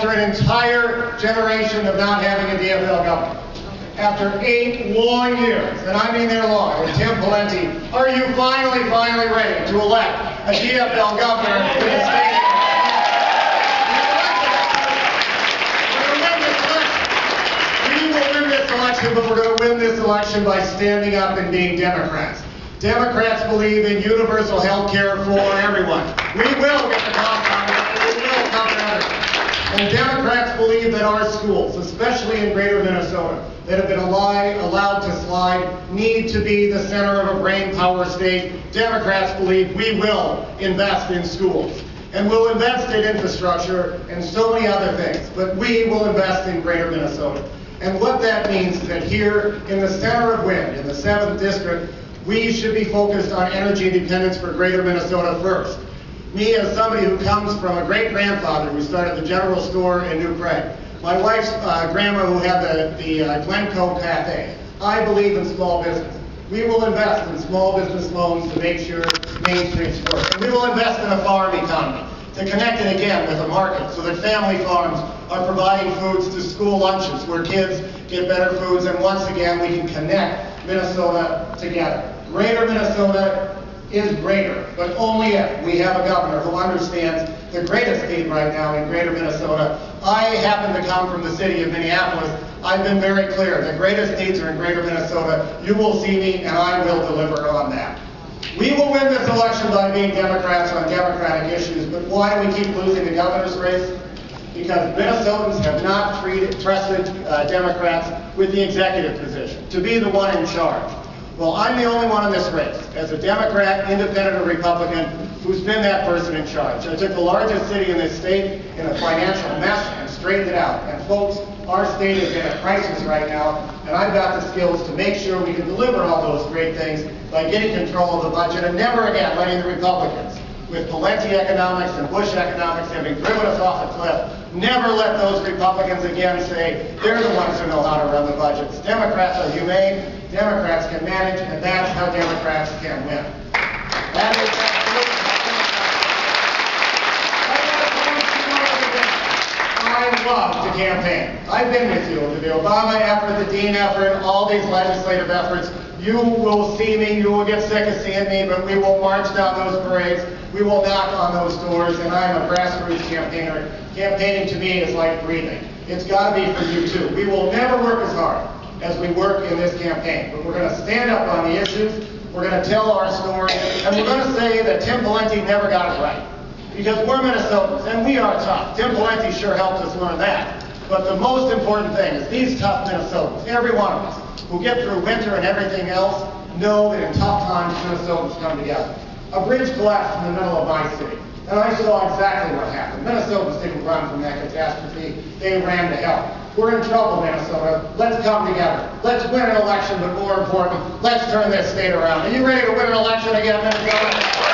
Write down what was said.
after an entire generation of not having a DFL governor. After 8 long years, and I mean they're long, with Tim Pawlenty, are you finally ready to elect a DFL governor in the state? We will win this election, but we're going to win this election by standing up and being Democrats. Democrats believe in universal health care for everyone. We will get the cost down, and we will cover everything. And Democrats believe that our schools, especially in greater Minnesota, that have been allowed to slide, need to be the center of a brain power state. Democrats believe we will invest in schools. And we'll invest in infrastructure and so many other things. But we will invest in greater Minnesota. And what that means is that here in the center of wind, in the 7th District, we should be focused on energy independence for greater Minnesota first. Me, as somebody who comes from a great-grandfather who started the general store in New Prague, my wife's grandma who had the Glencoe Cafe, I believe in small business. We will invest in small business loans to make sure Main Streets work. And we will invest in a farm economy to connect it again with a market so that family farms are providing foods to school lunches where kids get better foods, and once again we can connect Minnesota together. Greater Minnesota is greater, but only if we have a governor who understands the greatest need right now in greater Minnesota. I happen to come from the city of Minneapolis. I've been very clear. The greatest needs are in greater Minnesota. You will see me, and I will deliver on that. We will win this election by being Democrats on Democratic issues, but why do we keep losing the governor's race? Because Minnesotans have not trusted Democrats with the executive position, to be the one in charge. Well, I'm the only one in this race, as a Democrat, independent, or Republican, who's been that person in charge. I took the largest city in this state in a financial mess and straightened it out. And folks, our state is in a crisis right now, and I've got the skills to make sure we can deliver all those great things by getting control of the budget and never again letting the Republicans, with Pawlenty economics and Bush economics having driven us off a cliff, never let those Republicans again say they're the ones who know how to run the budgets. Democrats are humane, Democrats can manage, and that's how Democrats can win. That is I love to campaign. I've been with you to the Obama effort, the Dean effort, all these legislative efforts. You will see me, you will get sick of seeing me, but we will march down those parades. We will knock on those doors, and I'm a grassroots campaigner. Campaigning to me is like breathing. It's got to be for you too. We will never work as hard as we work in this campaign, but we're going to stand up on the issues, we're going to tell our story, and we're going to say that Tim Pawlenty never got it right. Because we're Minnesotans, and we are tough. Tim Pawlenty sure helped us learn that. But the most important thing is these tough Minnesotans, every one of us, who get through winter and everything else, know that in tough times, Minnesotans come together. A bridge collapsed in the middle of my city, and I saw exactly what happened. Minnesotans didn't run from that catastrophe, they ran to help. We're in trouble, Minnesota. Let's come together. Let's win an election, but more important, let's turn this state around. Are you ready to win an election again, Minnesota?